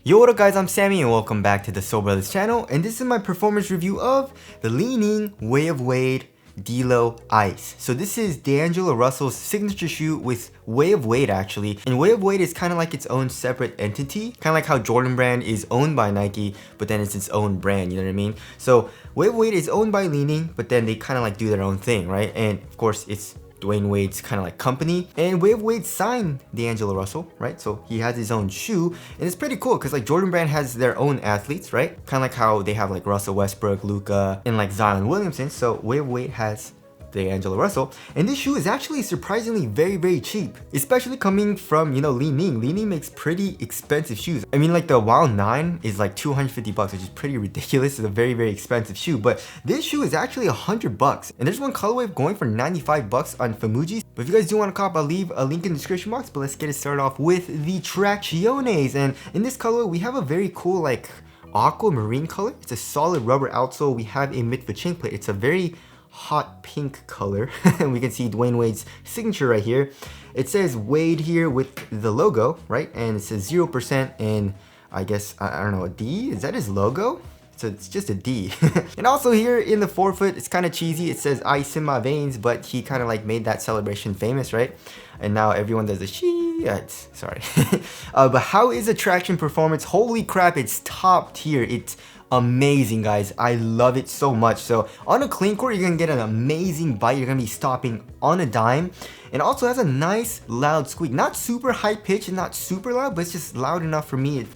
Yo, what up guys, I'm Sammy and welcome back to the Soul Brothers channel, and this is my performance review of the Ning Way of Wade DLO Ice. So this is D'Angelo Russell's signature shoe with Way of Wade actually, and Way of Wade is kind of like its own separate entity, kind of like how Jordan brand is owned by Nike, but then it's its own brand, you know what I mean? So Way of Wade is owned by Ning, but then they kind of like do their own thing, right? And of course it's Dwayne Wade's kind of like company, and Way of Wade signed D'Angelo Russell, right? So he has his own shoe, and it's pretty cool because like Jordan brand has their own athletes, right? Kind of like how they have like Russell Westbrook, Luka, and like Zion Williamson. So Way of Wade has D'Angelo Russell, and this shoe is actually surprisingly very cheap, especially coming from, you know, Ning. Ning makes pretty expensive shoes. I mean, like the Wild 9 is like 250 bucks, which is pretty ridiculous. It's a very expensive shoe, but this shoe is actually 100 bucks, and there's one colorway going for 95 bucks on Famuji. But if you guys do want to cop, I'll leave a link in the description box. But let's get it started off with the Tracciones, and in this colorway we have a very cool like aquamarine color. It's a solid rubber outsole. We have a mid-foot chain plate. It's a very hot pink color and we can see Dwayne Wade's signature right here. It says Wade here with the logo, right? And it says 0%, and I guess I don't know, a D? Is that his logo? So it's just a D. And also here in the forefoot, it's kind of cheesy. It says ice in my veins, but he kind of like made that celebration famous, right? And now everyone does a sorry. But how is the traction performance? Holy crap, it's top tier. It's amazing, guys. I love it so much. So on a clean court, you're gonna get an amazing bite. You're gonna be stopping on a dime, and also has a nice loud squeak. Not super high pitch and not super loud, but it's just loud enough for me.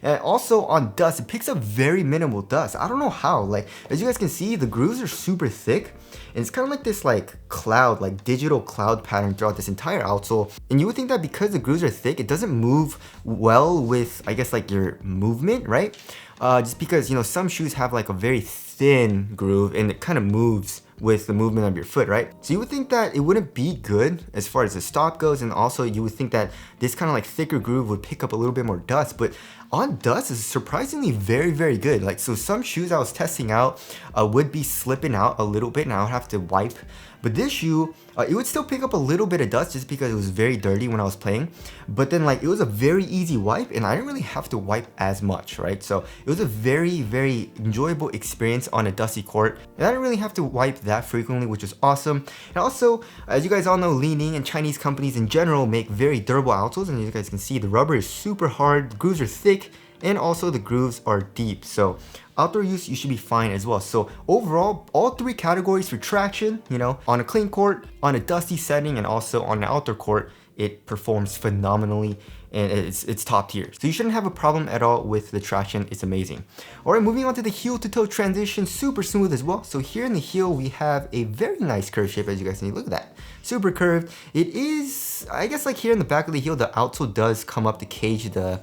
And also on dust, it picks up very minimal dust. I don't know how. Like, as you guys can see, the grooves are super thick, and it's kind of like this like cloud, like digital cloud pattern throughout this entire outsole. And you would think that because the grooves are thick, it doesn't move well with, I guess, like your movement, right? Just because, you know, some shoes have like a very thin groove and it kind of moves with the movement of your foot, right? So you would think that it wouldn't be good as far as the stop goes, and also you would think that this kind of like thicker groove would pick up a little bit more dust, but on dust is surprisingly very good. Like, so some shoes I was testing out would be slipping out a little bit and I would have to wipe, but this shoe, it would still pick up a little bit of dust just because it was very dirty when I was playing, but then like it was a very easy wipe and I didn't really have to wipe as much, right? So it was a very enjoyable experience on a dusty court, and I didn't really have to wipe that frequently, which was awesome. And also, as you guys all know, Ning and Chinese companies in general make very durable outsoles, and as you guys can see, the rubber is super hard, the grooves are thick, and also the grooves are deep. So outdoor use, you should be fine as well. So overall, all three categories for traction, you know, on a clean court, on a dusty setting, and also on an outdoor court, it performs phenomenally, and it's top tier. So you shouldn't have a problem at all with the traction. It's amazing. All right, moving on to the heel to toe transition, super smooth as well. So here in the heel, we have a very nice curve shape, as you guys see. Look at that, super curved. It is, I guess, like here in the back of the heel, the outsole does come up to cage the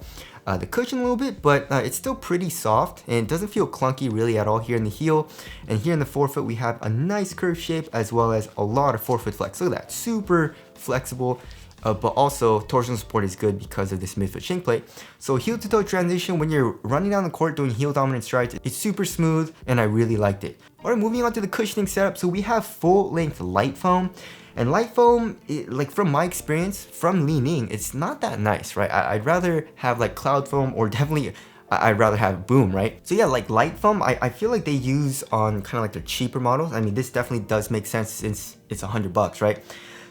cushion a little bit, but it's still pretty soft and it doesn't feel clunky really at all here in the heel. And here in the forefoot, we have a nice curve shape as well as a lot of forefoot flex. Look at that, super flexible. But also torsion support is good because of this midfoot shin plate. So heel to toe transition, when you're running down the court doing heel dominant strides, it's super smooth and I really liked it. All right, moving on to the cushioning setup. So we have full length light foam, and light foam, like from my experience from Ning, it's not that nice, right? I'd rather have like cloud foam, or definitely I'd rather have boom, right? So yeah, like light foam, I feel like they use on kind of like their cheaper models. I mean, this definitely does make sense since it's 100 bucks, right?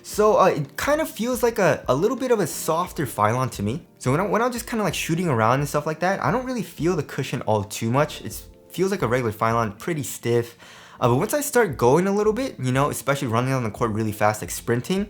So it kind of feels like a little bit of a softer Phylon to me. So when I'm just kind of like shooting around and stuff like that, I don't really feel the cushion all too much. It feels like a regular Phylon, pretty stiff. But once I start going a little bit, you know, especially running on the court really fast, like sprinting,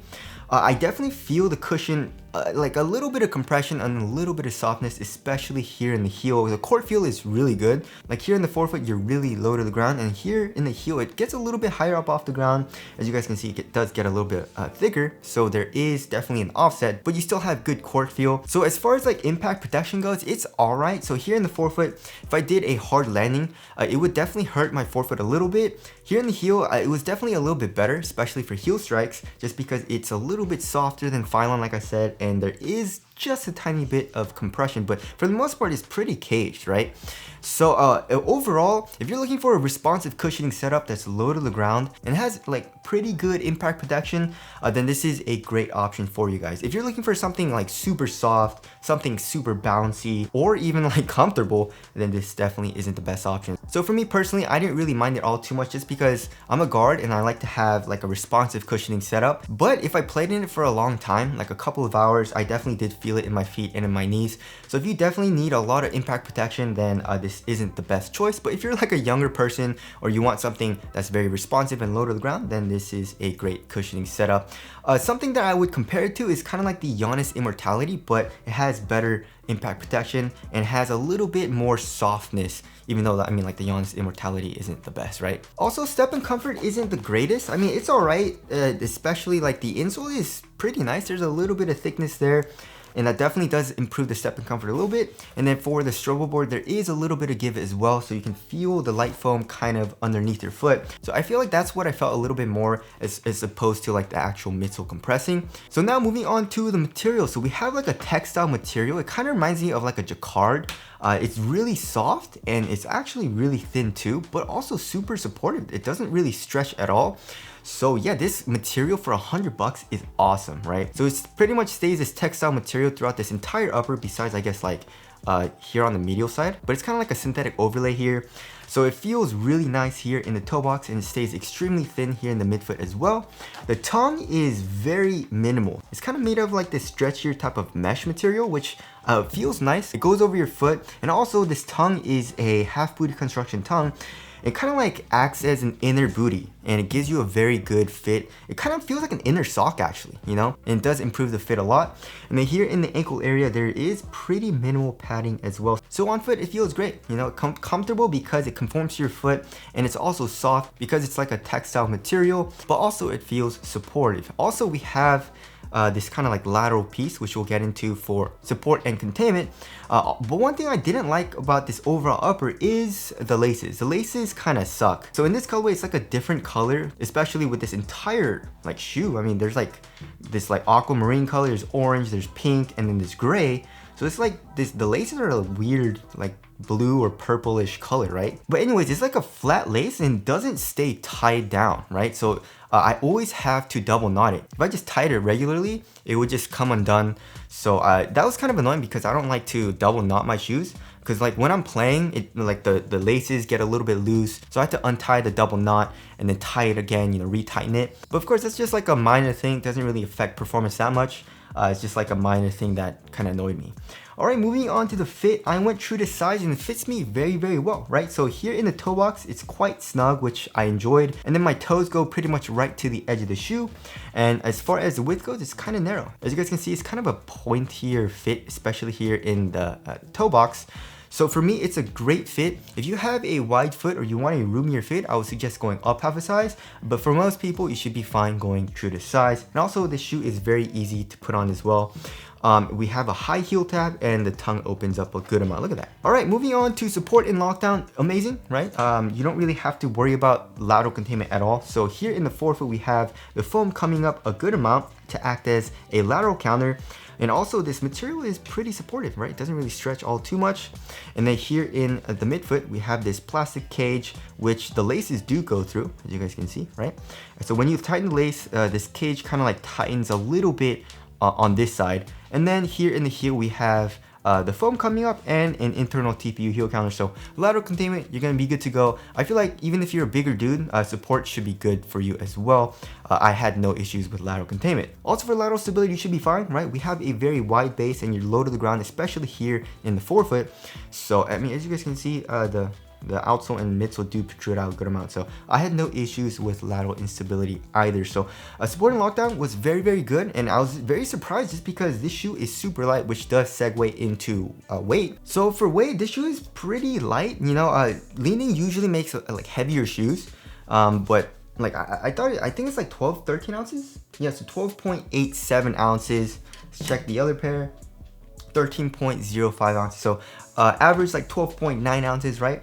I definitely feel the cushion, like a little bit of compression and a little bit of softness, especially here in the heel. The court feel is really good. Like here in the forefoot, you're really low to the ground, and here in the heel, it gets a little bit higher up off the ground. As you guys can see, it does get a little bit thicker, so there is definitely an offset, but you still have good court feel. So as far as like impact protection goes, it's all right. So here in the forefoot, if I did a hard landing, it would definitely hurt my forefoot a little bit. Here in the heel, it was definitely a little bit better, especially for heel strikes, just because it's a little bit softer than Phylon, like I said, and there is just a tiny bit of compression, but for the most part, it's pretty caged, right? So overall, if you're looking for a responsive cushioning setup that's low to the ground and has like pretty good impact protection, then this is a great option for you guys. If you're looking for something like super soft, something super bouncy, or even like comfortable, then this definitely isn't the best option. So for me personally, I didn't really mind it all too much just because I'm a guard and I like to have like a responsive cushioning setup. But if I played in it for a long time, like a couple of hours, I definitely did feel it in my feet and in my knees. So if you definitely need a lot of impact protection, then this isn't the best choice. But if you're like a younger person or you want something that's very responsive and low to the ground, then this is a great cushioning setup. Something that I would compare it to is kind of like the Giannis Immortality, but it has better impact protection and has a little bit more softness, even though I mean like the Giannis Immortality isn't the best, right? Also, step and comfort isn't the greatest. I mean, it's all right, especially like the insole is pretty nice. There's a little bit of thickness there, and that definitely does improve the step and comfort a little bit. And then for the strobo board, there is a little bit of give as well, so you can feel the light foam kind of underneath your foot. So I feel like that's what I felt a little bit more as opposed to like the actual midsole compressing. So now moving on to the material. So we have like a textile material. It kind of reminds me of like a jacquard. It's really soft and it's actually really thin too, but also super supportive. It doesn't really stretch at all. So yeah, this material for $100 is awesome, right? So it pretty much stays as textile material throughout this entire upper, besides I guess like here on the medial side, but it's kind of like a synthetic overlay here. So it feels really nice here in the toe box and it stays extremely thin here in the midfoot as well. The tongue is very minimal. It's kind of made of like this stretchier type of mesh material, which feels nice. It goes over your foot, and also this tongue is a half booty construction tongue. It kind of like acts as an inner booty and it gives you a very good fit. It kind of feels like an inner sock actually, you know, and it does improve the fit a lot. And then here in the ankle area, there is pretty minimal padding as well. So on foot, it feels great, you know, comfortable because it conforms to your foot, and it's also soft because it's like a textile material, but also it feels supportive. Also, we have this kind of like lateral piece, which we'll get into for support and containment. But one thing I didn't like about this overall upper is the laces. The laces kind of suck. So in this colorway, it's like a different color, especially with this entire like shoe. I mean, there's like this like aquamarine color, there's orange, there's pink, and then there's gray. So it's like this, the laces are a weird like blue or purplish color, right? But anyways, it's like a flat lace and doesn't stay tied down, right? So I always have to double knot it. If I just tied it regularly, it would just come undone. So that was kind of annoying because I don't like to double knot my shoes, because like when I'm playing, it like the laces get a little bit loose, so I have to untie the double knot and then tie it again, you know, retighten it. But of course, that's just like a minor thing. It doesn't really affect performance that much. It's just like a minor thing that kind of annoyed me. All right, moving on to the fit, I went true to size and it fits me very, very well, right? So here in the toe box, it's quite snug, which I enjoyed. And then my toes go pretty much right to the edge of the shoe. And as far as the width goes, it's kind of narrow. As you guys can see, it's kind of a pointier fit, especially here in the toe box. So for me, it's a great fit. If you have a wide foot or you want a roomier fit, I would suggest going up half a size. But for most people, you should be fine going true to size. And also, this shoe is very easy to put on as well. We have a high heel tab and the tongue opens up a good amount. Look at that. All right, moving on to support and lockdown. Amazing, right? You don't really have to worry about lateral containment at all. So here in the forefoot, we have the foam coming up a good amount to act as a lateral counter. And also this material is pretty supportive, right? It doesn't really stretch all too much. And then here in the midfoot, we have this plastic cage, which the laces do go through, as you guys can see, right? So when you tighten the lace, this cage kind of like tightens a little bit on this side. And then here in the heel, we have the foam coming up and an internal TPU heel counter. So lateral containment, you're gonna be good to go. I feel like even if you're a bigger dude, support should be good for you as well. I had no issues with lateral containment. Also for lateral stability, you should be fine, right? We have a very wide base and you're low to the ground, especially here in the forefoot. So I mean, as you guys can see, the outsole and midsole do protrude out a good amount. So I had no issues with lateral instability either. So support and lockdown was very, very good. And I was very surprised just because this shoe is super light, which does segue into weight. So for weight, this shoe is pretty light. You know, Ning usually makes like heavier shoes. But like I think it's like 12, 13 ounces. Yeah, so 12.87 ounces. Let's check the other pair. 13.05 ounces. So average like 12.9 ounces, right?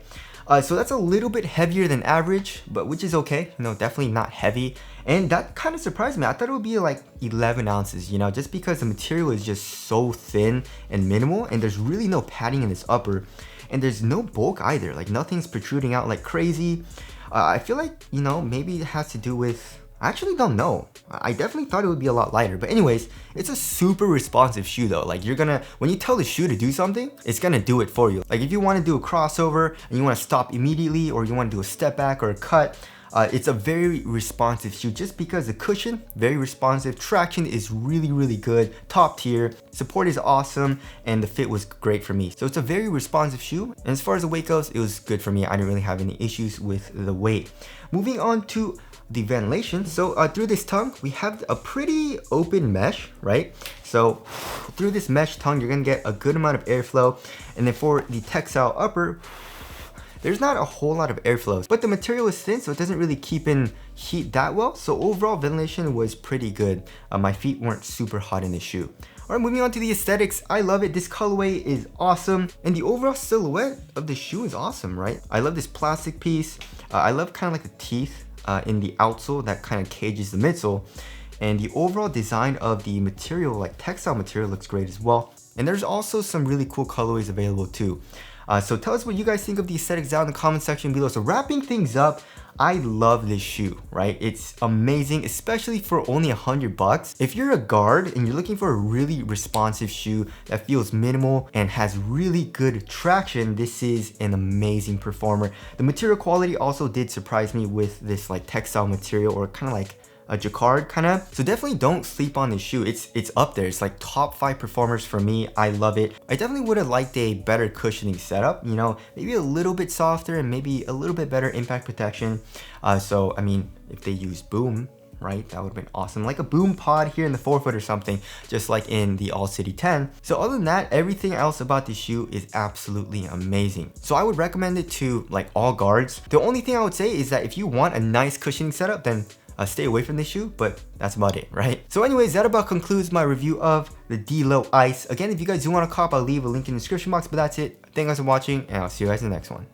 So that's a little bit heavier than average, but which is okay, you know, definitely not heavy. And that kind of surprised me. I thought it would be like 11 ounces, you know, just because the material is just so thin and minimal, and there's really no padding in this upper, and there's no bulk either, like nothing's protruding out like crazy. I feel like, you know, maybe it has to do with, I actually don't know. I definitely thought it would be a lot lighter. But anyways, it's a super responsive shoe though. Like you're gonna, when you tell the shoe to do something, it's gonna do it for you. Like if you wanna do a crossover and you wanna stop immediately, or you wanna do a step back or a cut, it's a very responsive shoe just because the cushion, very responsive, traction is really good, top tier, support is awesome, and the fit was great for me. So it's a very responsive shoe, and as far as the weight goes, it was good for me. I didn't really have any issues with the weight. Moving on to the ventilation. So through this tongue, we have a pretty open mesh, right? So through this mesh tongue, you're gonna get a good amount of airflow, and then for the textile upper, there's not a whole lot of airflow, but the material is thin, so it doesn't really keep in heat that well. So overall ventilation was pretty good. My feet weren't super hot in this shoe. All right, moving on to the aesthetics. I love it. This colorway is awesome, and the overall silhouette of the shoe is awesome, right? I love this plastic piece. I love kind of like the teeth in the outsole that kind of cages the midsole, and the overall design of the material, like textile material, looks great as well. And there's also some really cool colorways available too. So tell us what you guys think of the aesthetics down in the comment section below. So wrapping things up, I love this shoe, right? It's amazing, especially for only $100. If you're a guard and you're looking for a really responsive shoe that feels minimal and has really good traction, this is an amazing performer. The material quality also did surprise me with this like textile material, or kind of like a jacquard kind of. So definitely don't sleep on this shoe. It's up there. It's like top 5 performers for me. I love it. I definitely would have liked a better cushioning setup, you know, maybe a little bit softer and maybe a little bit better impact protection. So I mean, if they use boom, right, that would have been awesome, like a boom pod here in the forefoot or something, just like in the All City 10. So other than that, everything else about this shoe is absolutely amazing. So I would recommend it to like all guards. The only thing I would say is that if you want a nice cushioning setup, then stay away from this shoe, but that's about it, right? So anyways, that about concludes my review of the DLO Ice. Again, if you guys do want to cop, I'll leave a link in the description box, but that's it. Thank you guys for watching, and I'll see you guys in the next one.